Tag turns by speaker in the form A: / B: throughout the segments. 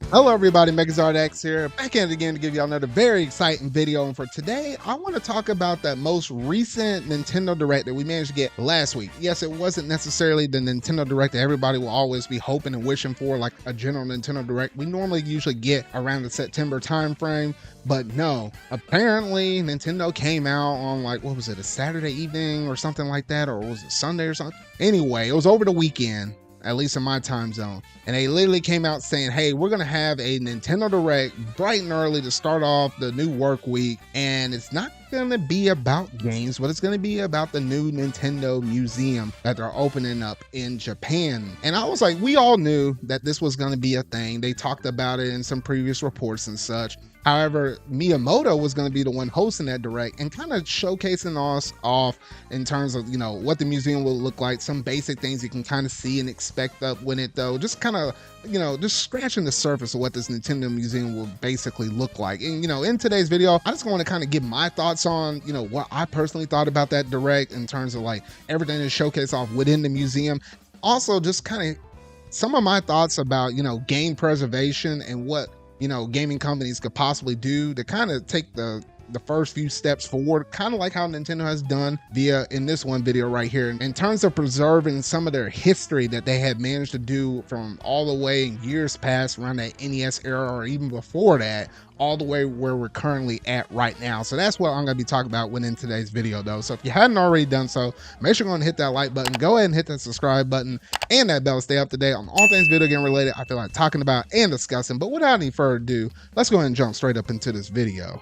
A: Hello everybody, MegaZardX here, back at it again to give you another very exciting video. And for today, I want to talk about that most recent Nintendo Direct that we managed to get last week. Yes, it wasn't necessarily the Nintendo Direct that everybody will always be hoping and wishing for, like a general Nintendo Direct. We normally usually get around the September time frame, but no, apparently Nintendo came out on like, what was it, a Saturday evening or something like that, or was it Sunday or something? Anyway, it was over the weekend, at least in my time zone, and they literally came out saying, hey, we're gonna have a Nintendo Direct bright and early to start off the new work week, and it's not gonna be about games, but it's gonna be about the new Nintendo Museum that they're opening up in Japan. And I was like, we all knew that this was gonna be a thing. They talked about it in some previous reports and such. However, Miyamoto was going to be the one hosting that Direct and kind of showcasing us off in terms of, you know, what the museum will look like, some basic things you can kind of see and expect up with it, though. Just kind of, you know, just scratching the surface of what this Nintendo Museum will basically look like. And, you know, in today's video, I just want to kind of give my thoughts on, you know, what I personally thought about that Direct in terms of like everything to showcase off within the museum. Also, just kind of some of my thoughts about, you know, game preservation and what, you know, gaming companies could possibly do to kind of take the first few steps forward, kind of like how Nintendo has done via in this one video right here, in terms of preserving some of their history that they had managed to do from all the way in years past around that NES era or even before that, all the way where we're currently at right now. So that's what I'm going to be talking about within today's video, though. So if you hadn't already done so, make sure you're going to hit that like button, go ahead and hit that subscribe button and that bell to stay up to date on all things video game related I feel like talking about and discussing. But without any further ado, let's go ahead and jump straight up into this video.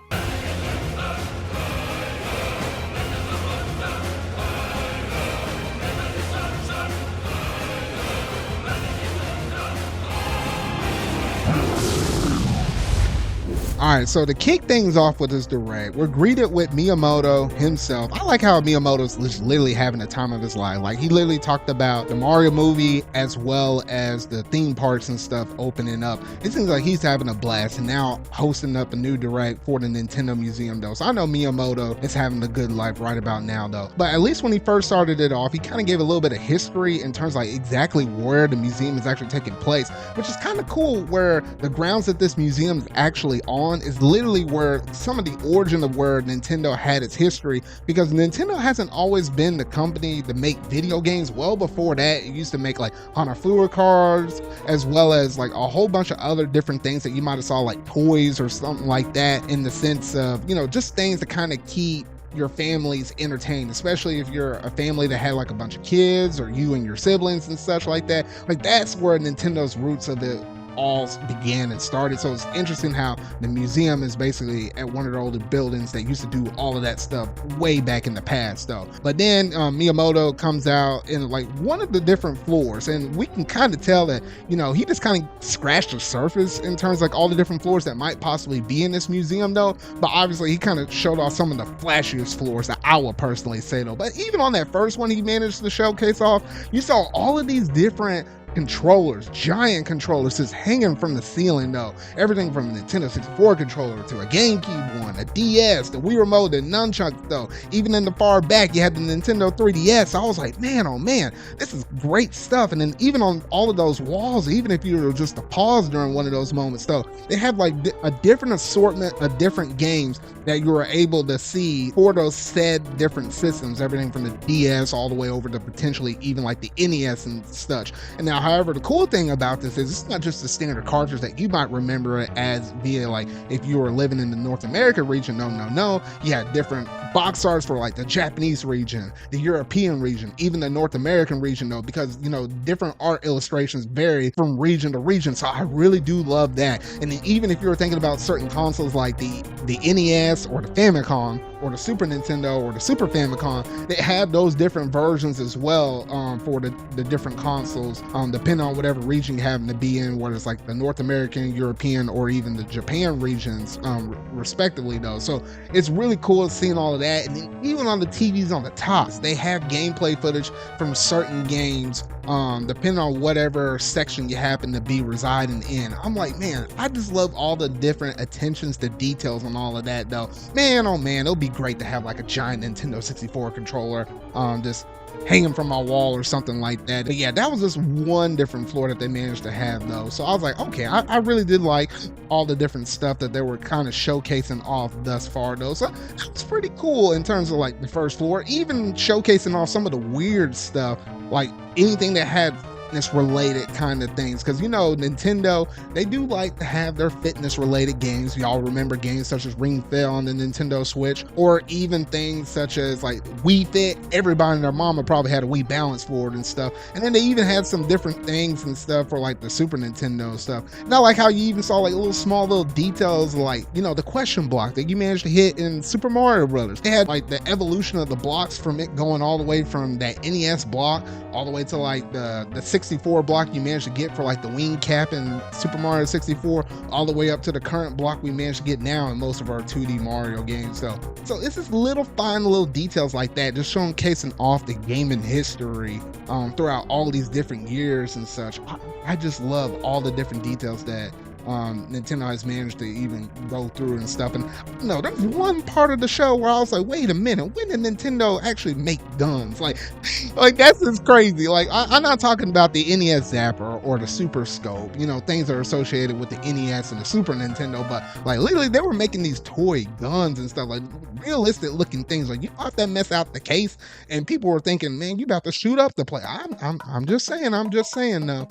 A: All right, so to kick things off with this Direct, we're greeted with Miyamoto himself. I like how Miyamoto's just literally having the time of his life. Like, he literally talked about the Mario movie as well as the theme parks and stuff opening up. It seems like he's having a blast and now hosting up a new Direct for the Nintendo Museum, though. So I know Miyamoto is having a good life right about now, though. But at least when he first started it off, he kind of gave a little bit of history in terms of like exactly where the museum is actually taking place, which is kind of cool, where the grounds that this museum is actually on is literally where some of the origin of where Nintendo had its history, because Nintendo hasn't always been the company to make video games. Well, before that, it used to make like Hanafuda cards, as well as like a whole bunch of other different things that you might have saw, like toys or something like that, in the sense of, you know, just things to kind of keep your families entertained, especially if you're a family that had like a bunch of kids or you and your siblings and such like that. Like, that's where Nintendo's roots of it all began and started. So it's interesting how the museum is basically at one of the older buildings that used to do all of that stuff way back in the past, though. But then Miyamoto comes out in like one of the different floors, and we can kind of tell that, you know, he just kind of scratched the surface in terms of like all the different floors that might possibly be in this museum, though. But obviously he kind of showed off some of the flashiest floors that I would personally say, though. But even on that first one he managed to showcase off, you saw all of these different controllers, giant controllers just hanging from the ceiling, though. Everything from a Nintendo 64 controller to a GameCube one, a DS, the Wii Remote, the nunchuck, though. Even in the far back, you had the Nintendo 3DS. I was like, man, oh man, this is great stuff. And then even on all of those walls, even if you were just to pause during one of those moments, though, they have like a different assortment of different games that you were able to see for those said different systems, everything from the DS all the way over to potentially even like the NES and such. And now, however, the cool thing about this is it's not just the standard cartridge that you might remember it as via like if you were living in the North America region. No, you had different box arts for like the Japanese region, the European region, even the North American region, though, because, you know, different art illustrations vary from region to region. So I really do love that. And then even if you were thinking about certain consoles like the NES or the Famicom or the Super Nintendo or the Super Famicom, they have those different versions as well for the different consoles, depending on whatever region you happen to be in, whether it's like the North American, European, or even the Japan regions, respectively, though. So it's really cool seeing all of that. And then even on the TVs on the tops, they have gameplay footage from certain games, depending on whatever section you happen to be residing in. I'm like, man, I just love all the different attentions to details on all of that, though. Man, oh man, it'll be be great to have like a giant Nintendo 64 controller just hanging from my wall or something like that. But yeah, that was just one different floor that they managed to have though. So I was like, okay, I really did like all the different stuff that they were kind of showcasing off thus far though. So it's pretty cool in terms of like the first floor, even showcasing off some of the weird stuff, like anything that had fitness related kind of things, because you know Nintendo, they do like to have their fitness related games. Y'all remember games such as Ring Fit on the Nintendo Switch, or even things such as like Wii Fit. Everybody and their mama probably had a Wii Balance board and stuff, and then they even had some different things and stuff for like the Super Nintendo stuff. Not like how you even saw like little details, like, you know, the question block that you managed to hit in Super Mario Brothers. They had like the evolution of the blocks from it going all the way from that NES block all the way to like the 64 block you managed to get for like the wing cap in Super Mario 64, all the way up to the current block we managed to get now in most of our 2D Mario games. So it's just little details like that, just showcasing off the gaming history throughout all of these different years and such. I just love all the different details that Nintendo has managed to even go through and stuff. And no, there's one part of the show where I was like, wait a minute, when did Nintendo actually make guns? Like that's just crazy. Like I'm not talking about the NES Zapper or the Super Scope, you know, things that are associated with the NES and the Super Nintendo, but like literally they were making these toy guns and stuff, like realistic looking things. Like you pop that mess out the case and people were thinking, man, you about to shoot up the place. I'm just saying no.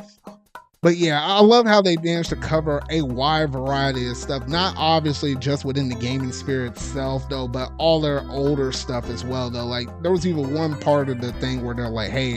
A: But yeah, I love how they managed to cover a wide variety of stuff, not obviously just within the gaming sphere itself though, but all their older stuff as well though. Like there was even one part of the thing where they're like, hey,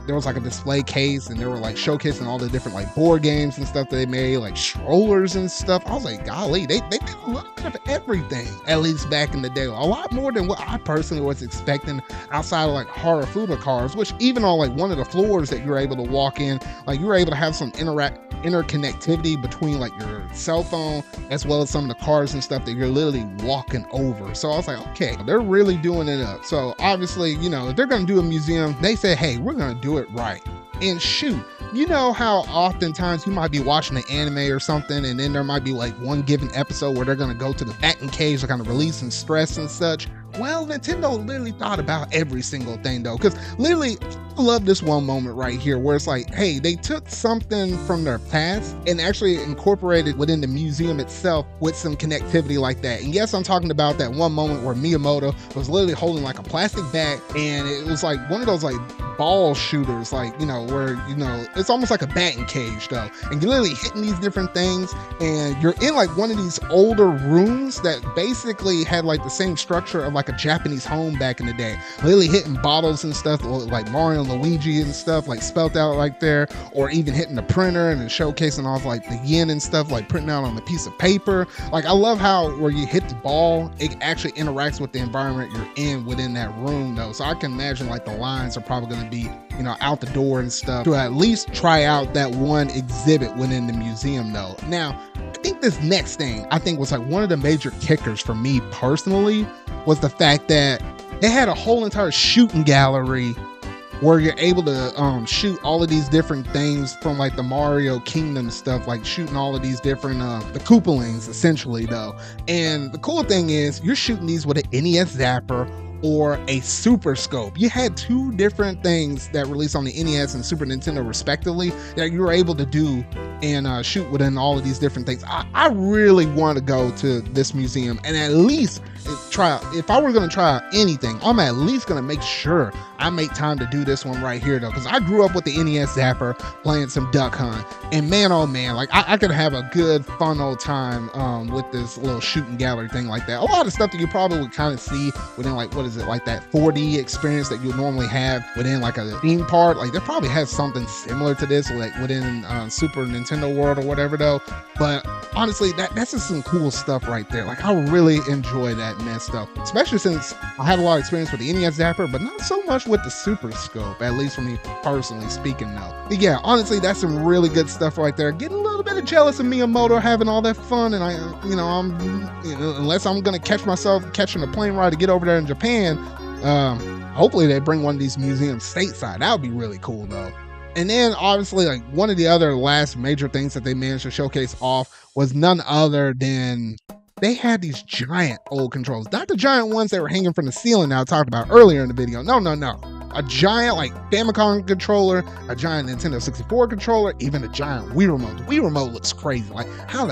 A: there was like a display case and they were like showcasing all the different like board games and stuff that they made, like strollers and stuff. I was like, golly, they did a lot of everything, at least back in the day. A lot more than what I personally was expecting outside of like Harafuda cars, which even on like one of the floors that you're able to walk in, like you were able to have some interconnectivity between like your cell phone as well as some of the cars and stuff that you're literally walking over. So I was like, okay, they're really doing it up. So obviously, you know, if they're going to do a museum, they said, hey, we're going to do it right. And shoot, you know how oftentimes you might be watching an anime or something and then there might be like one given episode where they're going to go to the batting cage to kind of release some stress and such. Well, Nintendo literally thought about every single thing though, because literally I love this one moment right here where it's like, hey, they took something from their past and actually incorporated within the museum itself with some connectivity like that. And yes, I'm talking about that one moment where Miyamoto was literally holding like a plastic bat and it was like one of those like ball shooters, like, you know, where, you know, it's almost like a batting cage though, and you're literally hitting these different things and you're in like one of these older rooms that basically had like the same structure of like a Japanese home back in the day, literally hitting bottles and stuff like Mario and Luigi and stuff like spelled out like there, or even hitting the printer and then showcasing off like the yen and stuff, like printing out on a piece of paper. Like I love how where you hit the ball, it actually interacts with the environment you're in within that room though. So I can imagine like the lines are probably going to be, you know, out the door and stuff to at least try out that one exhibit within the museum though. Now, I think this next thing I think was like one of the major kickers for me personally was the fact that they had a whole entire shooting gallery where you're able to shoot all of these different things from like the Mario Kingdom stuff, like shooting all of these different the Koopalings essentially though. And the cool thing is you're shooting these with an NES Zapper or a Super Scope. You had two different things that released on the NES and Super Nintendo respectively that you were able to do and shoot within all of these different things. I really want to go to this museum and at least try out. If I were going to try out anything, I'm at least going to make sure I make time to do this one right here though, because I grew up with the NES Zapper playing some Duck Hunt, and man oh man, like I could have a good fun old time with this little shooting gallery thing like that. A lot of stuff that you probably would kind of see within like, what is it, like that 4D experience that you normally have within like a theme park. Like they probably has something similar to this like within Super Nintendo World or whatever though. But honestly, that's just some cool stuff right there. Like I really enjoy that mess though, especially since I had a lot of experience with the NES Zapper, but not so much with the Super Scope, at least for me personally speaking though. But yeah, honestly, that's some really good stuff right there. Getting a little bit of jealous of Miyamoto having all that fun, and unless I'm gonna catch myself catching a plane ride to get over there in Japan, hopefully they bring one of these museums stateside. That would be really cool though. And then obviously like one of the other last major things that they managed to showcase off was none other than they had these giant old controllers, not the giant ones that were hanging from the ceiling that I talked about earlier in the video. No, no, no. A giant like Famicom controller, a giant Nintendo 64 controller, even a giant Wii remote. The Wii remote looks crazy. Like how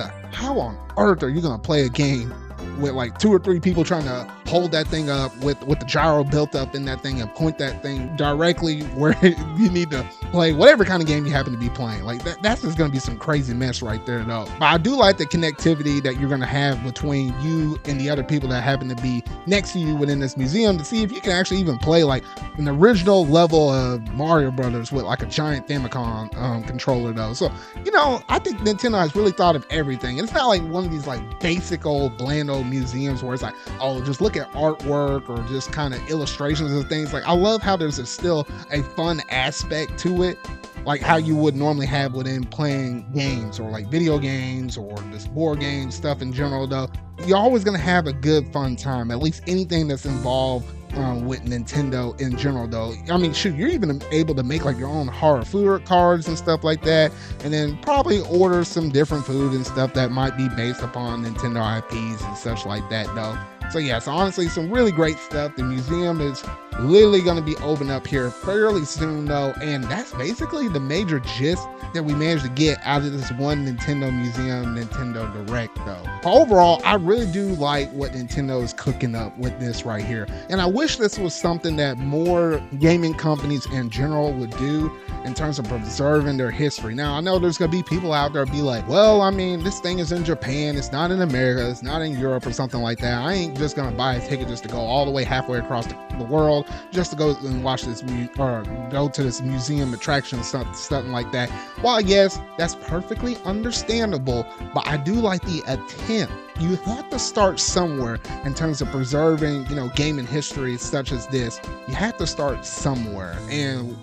A: on earth are you gonna play a game with like 2 or 3 people trying to hold that thing up with the gyro built up in that thing and point that thing directly where you need to play whatever kind of game you happen to be playing? Like that's just gonna be some crazy mess right there though. But I do like the connectivity that you're gonna have between you and the other people that happen to be next to you within this museum to see if you can actually even play like an original level of Mario Brothers with like a giant Famicom controller though. So, you know, I think Nintendo has really thought of everything. And it's not like one of these like basic old bland old museums where it's like, oh, just look at artwork or just kind of illustrations of things. Like I love how there's still a fun aspect to it, like how you would normally have within playing games or like video games or just board game stuff in general though. You're always going to have a good fun time, at least anything that's involved with Nintendo in general though. I mean, shoot, you're even able to make like your own horror food cards and stuff like that, and then probably order some different food and stuff that might be based upon Nintendo IPs and such like that though. So yeah, so honestly, some really great stuff. The museum is literally going to be open up here fairly soon though, and that's basically the major gist that we managed to get out of this one Nintendo Museum Nintendo Direct though. Overall, I really do like what Nintendo is cooking up with this right here, and I wish this was something that more gaming companies in general would do in terms of preserving their history. Now, I know there's going to be people out there be like, well, I mean, this thing is in Japan, it's not in America, it's not in Europe or something like that. I ain't just going to buy a ticket just to go all the way halfway across the world just to go and watch this or go to this museum attraction, something like that. While yes, that's perfectly understandable, but I do like the attempt. You have to start somewhere in terms of preserving, you know, gaming history such as this. You have to start somewhere, and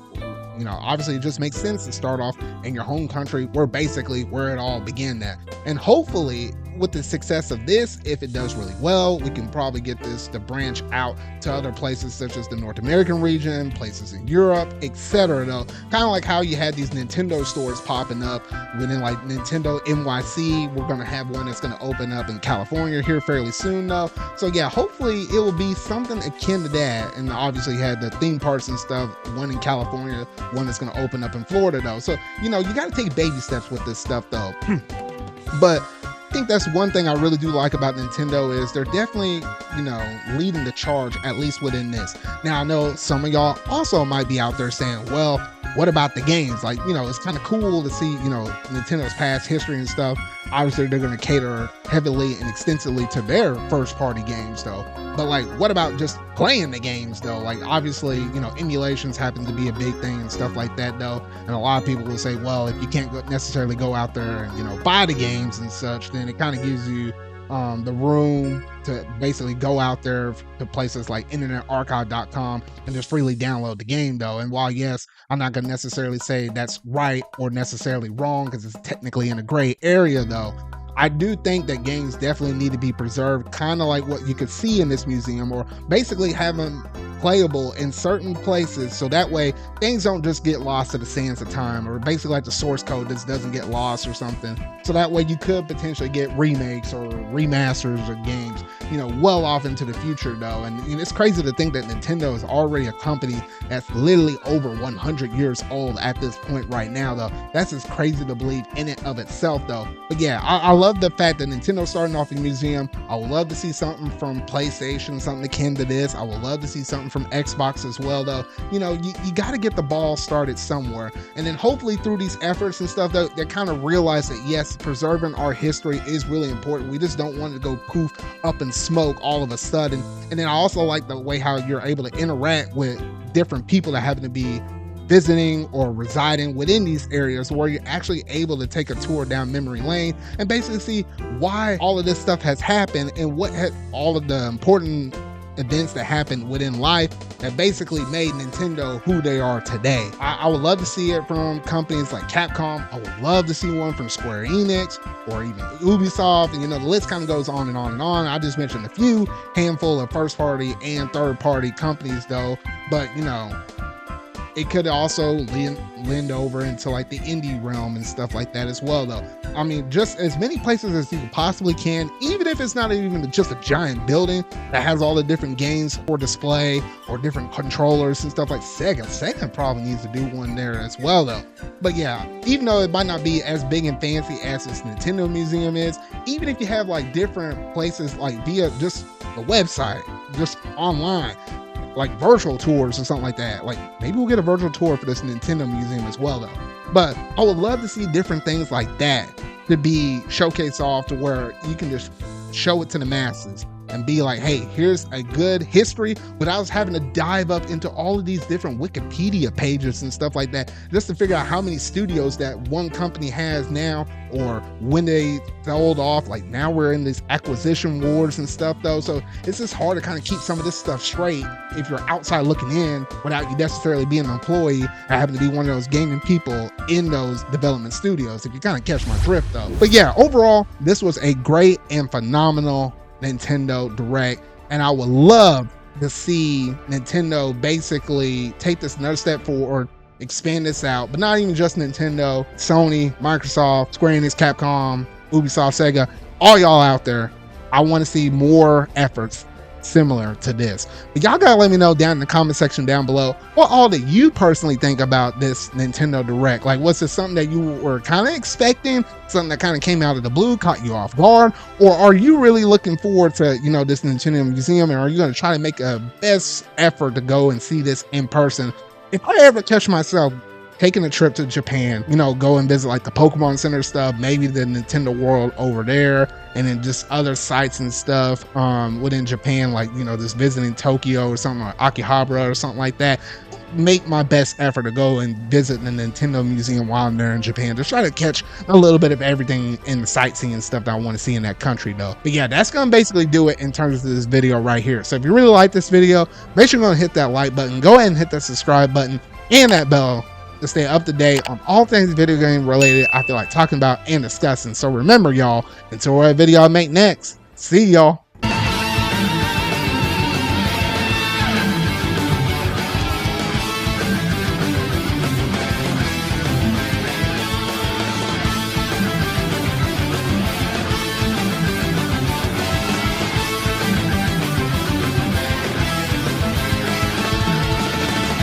A: you know, obviously it just makes sense to start off in your home country where basically where it all began at. And hopefully with the success of this, if it does really well, we can probably get this to branch out to other places such as the North American region, places in Europe, etc. though. Kind of like how you had these Nintendo stores popping up within like Nintendo NYC. We're going to have one that's going to open up in California here fairly soon though. So yeah, hopefully it will be something akin to that. And obviously you had the theme parks and stuff, one in California, one that's going to open up in Florida though. So, you know, you got to take baby steps with this stuff though. But I think that's one thing I really do like about Nintendo is they're definitely, you know, leading the charge, at least within this. Now, I know some of y'all also might be out there saying, well, what about the games? Like, you know, it's kind of cool to see, you know, Nintendo's past history and stuff. Obviously, they're going to cater heavily and extensively to their first-party games, though. But, like, what about just playing the games, though? Like, obviously, you know, emulations happen to be a big thing and stuff like that, though. And a lot of people will say, well, if you can't necessarily go out there and, you know, buy the games and such, then it kind of gives you the room to basically go out there to places like internetarchive.com and just freely download the game though. And while yes, I'm not going to necessarily say that's right or necessarily wrong because it's technically in a gray area though, I do think that games definitely need to be preserved, kind of like what you could see in this museum, or basically have them playable in certain places so that way things don't just get lost to the sands of time, or basically like the source code just doesn't get lost or something. So that way you could potentially get remakes or remasters of games, you know, well off into the future though. And it's crazy to think that Nintendo is already a company that's literally over 100 years old at this point right now though. That's just crazy to believe in and of itself though. But yeah, I love the fact that Nintendo's starting off a museum. I would love to see something from PlayStation, something akin to this. I would love to see something from Xbox as well though. You know, you got to get the ball started somewhere, and then hopefully through these efforts and stuff they kind of realize that yes, preserving our history is really important. We just don't want it to go poof up in smoke all of a sudden. And then I also like the way how you're able to interact with different people that happen to be visiting or residing within these areas, where you're actually able to take a tour down memory lane and basically see why all of this stuff has happened and what had all of the important events that happened within life that basically made Nintendo who they are today. I would love to see it from companies like Capcom. I would love to see one from Square Enix or even Ubisoft, and you know, the list kind of goes on and on and on. I just mentioned a few handful of first party and third party companies though, but you know, it could also lend over into like the indie realm and stuff like that as well, though. I mean, just as many places as you possibly can, even if it's not even just a giant building that has all the different games for display or different controllers and stuff like Sega. Sega probably needs to do one there as well, though. But yeah, even though it might not be as big and fancy as this Nintendo Museum is, even if you have like different places like via just the website, just online, like virtual tours or something like that. Like maybe we'll get a virtual tour for this Nintendo Museum as well, though. But I would love to see different things like that to be showcased off to where you can just show it to the masses and be like, hey, here's a good history without us having to dive up into all of these different Wikipedia pages and stuff like that just to figure out how many studios that one company has now or when they sold off. Like now we're in these acquisition wars and stuff, though, so it's just hard to kind of keep some of this stuff straight if you're outside looking in without you necessarily being an employee or having to be one of those gaming people in those development studios, if you kind of catch my drift, though. But yeah, overall, this was a great and phenomenal Nintendo Direct, and I would love to see Nintendo basically take this another step forward or expand this out, but not even just Nintendo, Sony, Microsoft, Square Enix, Capcom, Ubisoft, Sega, all y'all out there. I want to see more efforts similar to this. But y'all gotta let me know down in the comment section down below what all that you personally think about this Nintendo Direct. Like, was it something that you were kind of expecting, something that kind of came out of the blue, caught you off guard, or are you really looking forward to, you know, this Nintendo Museum, and are you going to try to make a best effort to go and see this in person? If I ever catch myself taking a trip to Japan, you know, go and visit like the Pokemon Center stuff, maybe the Nintendo World over there, and then just other sites and stuff within Japan, like, you know, just visiting Tokyo or something, or Akihabara or something like that. Make my best effort to go and visit the Nintendo Museum while I'm there in Japan. Just try to catch a little bit of everything in the sightseeing and stuff that I want to see in that country, though. But yeah, that's gonna basically do it in terms of this video right here. So if you really like this video, make sure you're gonna hit that like button, go ahead and hit that subscribe button and that bell to stay up to date on all things video game related I feel like talking about and discussing. So remember, y'all, until what video I make next, see y'all.